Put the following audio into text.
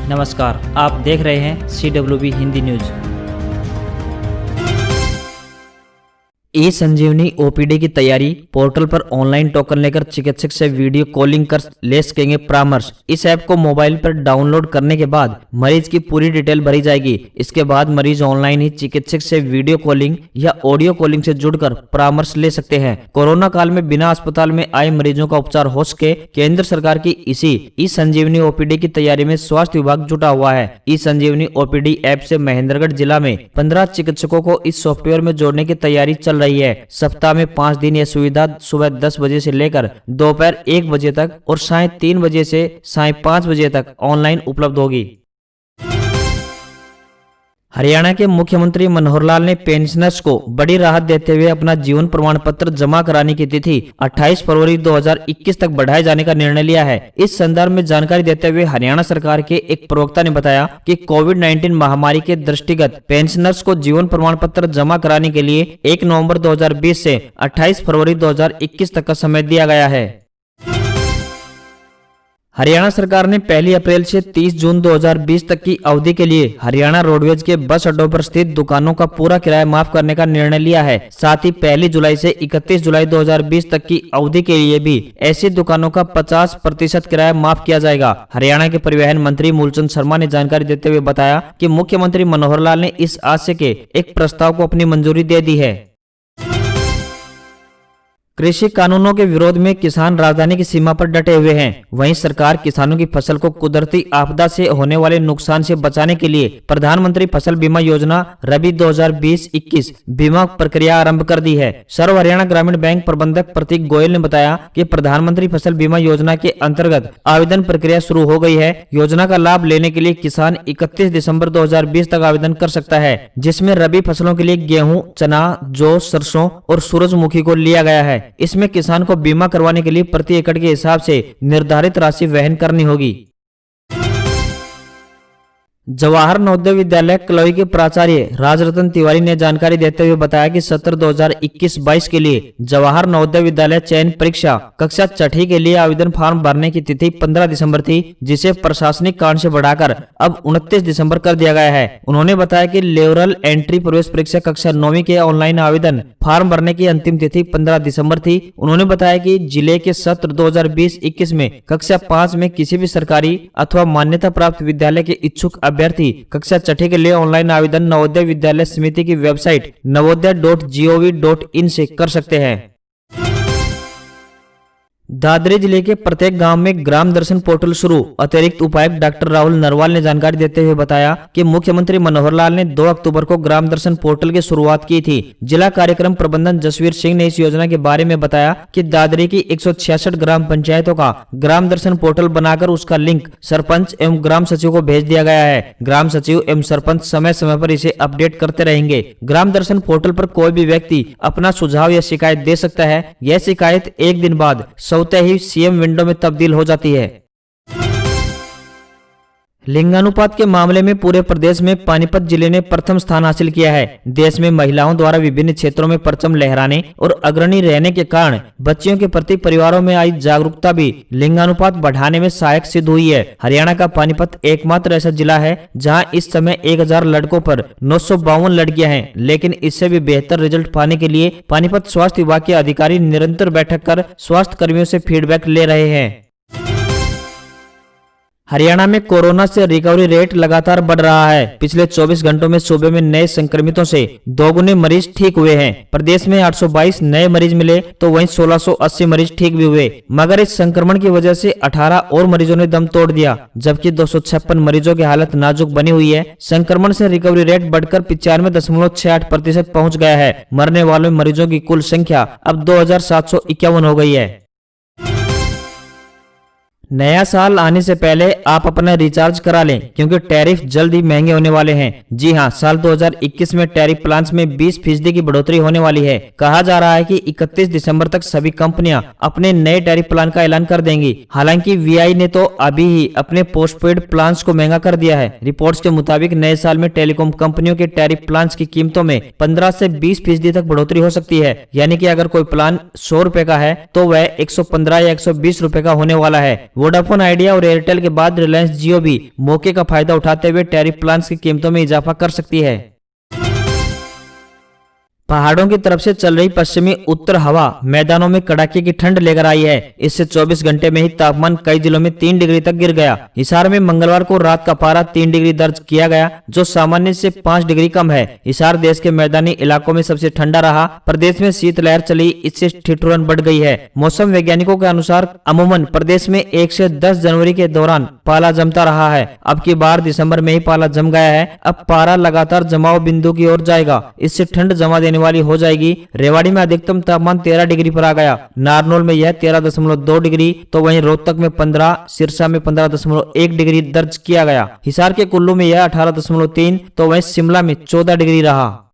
नमस्कार, आप देख रहे हैं CWB हिंदी न्यूज। ई संजीवनी ओपीडी की तैयारी। पोर्टल पर ऑनलाइन टोकन लेकर चिकित्सक से वीडियो कॉलिंग कर ले सकेंगे परामर्श। इस ऐप को मोबाइल पर डाउनलोड करने के बाद मरीज की पूरी डिटेल भरी जाएगी। इसके बाद मरीज ऑनलाइन ही चिकित्सक से वीडियो कॉलिंग या ऑडियो कॉलिंग से जुड़कर परामर्श ले सकते हैं। कोरोना काल में बिना अस्पताल में आए मरीजों का उपचार हो सके, केंद्र सरकार की इसी ई संजीवनी ओपीडी की तैयारी में स्वास्थ्य विभाग जुटा हुआ है। ई संजीवनी ओपीडी ऐप से महेंद्रगढ़ जिला में 15 चिकित्सकों को इस सॉफ्टवेयर में जोड़ने की तैयारी चल रही है। सप्ताह में 5 दिन यह सुविधा सुबह 10 बजे से लेकर दोपहर 1 बजे तक और साय 3 बजे से साय 5 बजे तक ऑनलाइन उपलब्ध होगी। हरियाणा के मुख्यमंत्री मनोहर लाल ने पेंशनर्स को बड़ी राहत देते हुए अपना जीवन प्रमाण पत्र जमा कराने की तिथि 28 फरवरी 2021 तक बढ़ाए जाने का निर्णय लिया है। इस संदर्भ में जानकारी देते हुए हरियाणा सरकार के एक प्रवक्ता ने बताया कि कोविड-19 महामारी के दृष्टिगत पेंशनर्स को जीवन प्रमाण पत्र जमा कराने के लिए 1 नवंबर 2020 से 28 फरवरी 2021 तक का समय दिया गया है। हरियाणा सरकार ने 1 अप्रैल से 30 जून 2020 तक की अवधि के लिए हरियाणा रोडवेज के बस अड्डों पर स्थित दुकानों का पूरा किराया माफ करने का निर्णय लिया है। साथ ही 1 जुलाई से 31 जुलाई 2020 तक की अवधि के लिए भी ऐसी दुकानों का 50% किराया माफ किया जाएगा। हरियाणा के परिवहन मंत्री मूलचंद शर्मा ने जानकारी देते हुए बताया कि मुख्यमंत्री मनोहर लाल ने इस आशय के एक प्रस्ताव को अपनी मंजूरी दे दी है। कृषि कानूनों के विरोध में किसान राजधानी की सीमा पर डटे हुए हैं। वहीं सरकार किसानों की फसल को कुदरती आपदा से होने वाले नुकसान से बचाने के लिए प्रधानमंत्री फसल बीमा योजना रबी 2020-21 बीमा प्रक्रिया आरंभ कर दी है। सर्व हरियाणा ग्रामीण बैंक प्रबंधक प्रतीक गोयल ने बताया कि प्रधानमंत्री फसल बीमा योजना के अंतर्गत आवेदन प्रक्रिया शुरू हो गई है। योजना का लाभ लेने के लिए किसान 31 दिसंबर 2020 तक आवेदन कर सकता है, जिसमें रबी फसलों के लिए गेहूं, चना, जौ, सरसों और सूरजमुखी को लिया गया है। इसमें किसान को बीमा करवाने के लिए प्रति एकड़ के हिसाब से निर्धारित राशि वहन करनी होगी। जवाहर नवोदय विद्यालय कलोई के प्राचार्य राजरतन तिवारी ने जानकारी देते हुए बताया कि सत्र 2021-22 के लिए जवाहर नवोदय विद्यालय चयन परीक्षा कक्षा 6ठी के लिए आवेदन फॉर्म भरने की तिथि 15 दिसंबर थी, जिसे प्रशासनिक कारण से बढ़ाकर अब 29 दिसंबर कर दिया गया है। उन्होंने बताया कि लेवरल एंट्री प्रवेश परीक्षा कक्षा 9वीं के ऑनलाइन आवेदन फॉर्म भरने की अंतिम तिथि 15 दिसंबर थी। उन्होंने बताया कि जिले के सत्र 2020-21 में कक्षा 5 में किसी भी सरकारी अथवा मान्यता प्राप्त विद्यालय के इच्छुक अभ्यर्थी कक्षा 6ठी के लिए ऑनलाइन आवेदन नवोदय विद्यालय समिति की वेबसाइट navodaya.gov.in से कर सकते हैं। दादरी जिले के प्रत्येक गांव में ग्राम दर्शन पोर्टल शुरू। अतिरिक्त उपायुक्त डॉक्टर राहुल नरवाल ने जानकारी देते हुए बताया कि मुख्यमंत्री मनोहर लाल ने 2 अक्टूबर को ग्राम दर्शन पोर्टल की शुरुआत की थी। जिला कार्यक्रम प्रबंधन जसवीर सिंह ने इस योजना के बारे में बताया कि दादरी की 166 ग्राम पंचायतों का ग्राम दर्शन पोर्टल बनाकर उसका लिंक सरपंच एवं ग्राम सचिव को भेज दिया गया है। ग्राम सचिव एवं सरपंच समय समय पर इसे अपडेट करते रहेंगे। ग्राम दर्शन पोर्टल पर कोई भी व्यक्ति अपना सुझाव या शिकायत दे सकता है। यह शिकायत 1 दिन बाद स्वतः ही सीएम विंडो में तब्दील हो जाती है। लिंगानुपात के मामले में पूरे प्रदेश में पानीपत जिले ने प्रथम स्थान हासिल किया है। देश में महिलाओं द्वारा विभिन्न क्षेत्रों में परचम लहराने और अग्रणी रहने के कारण बच्चियों के प्रति परिवारों में आई जागरूकता भी लिंगानुपात बढ़ाने में सहायक सिद्ध हुई है। हरियाणा का पानीपत एकमात्र ऐसा जिला है जहां इस समय 1000 लड़कों पर 952 लड़कियां हैं, लेकिन इससे भी बेहतर रिजल्ट पाने के लिए पानीपत स्वास्थ्य विभाग के अधिकारी निरंतर बैठक कर स्वास्थ्य कर्मियों से फीडबैक ले रहे हैं। हरियाणा में कोरोना से रिकवरी रेट लगातार बढ़ रहा है। पिछले 24 घंटों में सूबे में नए संक्रमितों से 2 गुने मरीज ठीक हुए हैं। प्रदेश में 822 नए मरीज मिले तो वहीं 1680 मरीज ठीक भी हुए, मगर इस संक्रमण की वजह से 18 और मरीजों ने दम तोड़ दिया, जबकि 256 मरीजों की हालत नाजुक बनी हुई है। संक्रमण से रिकवरी रेट बढ़कर 95.68% पहुँच गया है। मरने वाले मरीजों की कुल संख्या अब 2751 हो गई है। नया साल आने से पहले आप अपना रिचार्ज करा लें, क्योंकि टैरिफ जल्द ही महंगे होने वाले हैं। जी हां, साल 2021 में टैरिफ प्लान्स में 20% की बढ़ोतरी होने वाली है। कहा जा रहा है कि 31 दिसंबर तक सभी कंपनियां अपने नए टैरिफ प्लान का ऐलान कर देंगी। हालांकि वीआई ने तो अभी ही अपने पोस्टपेड प्लान्स को महंगा कर दिया है। रिपोर्ट्स के मुताबिक नए साल में टेलीकॉम कंपनियों के टैरिफ प्लान्स की कीमतों में 15 से 20% तक बढ़ोतरी हो सकती है। यानी कि अगर कोई प्लान 100 रुपए का है तो वह 115 या 120 रुपए का होने वाला है। वोडाफोन आइडिया और एयरटेल के बाद रिलायंस जियो भी मौके का फायदा उठाते हुए टैरिफ प्लान्स की कीमतों में इजाफा कर सकती है। पहाड़ों की तरफ से चल रही पश्चिमी उत्तर हवा मैदानों में कड़ाके की ठंड लेकर आई है। इससे 24 घंटे में ही तापमान कई जिलों में 3 डिग्री तक गिर गया। हिसार में मंगलवार को रात का पारा 3 डिग्री दर्ज किया गया, जो सामान्य से 5 डिग्री कम है। हिसार देश के मैदानी इलाकों में सबसे ठंडा रहा। प्रदेश में शीतलहर चली, इससे ठिठुरन बढ़ गई है। मौसम वैज्ञानिकों के अनुसार अमूमन प्रदेश में 1 से 10 जनवरी के दौरान पाला जमता रहा है। अब की बार दिसंबर में ही पाला जम गया है। अब पारा लगातार जमाव बिंदु की ओर जाएगा, इससे ठंड जमा देने वाली हो जाएगी। रेवाड़ी में अधिकतम तापमान 13 डिग्री पर आ गया। नारनौल में यह 13.2 डिग्री, तो वहीं रोहतक में 15, सिरसा में 15.1 डिग्री दर्ज किया गया। हिसार के कुल्लू में यह 18.3, तो वहीं शिमला में 14 डिग्री रहा।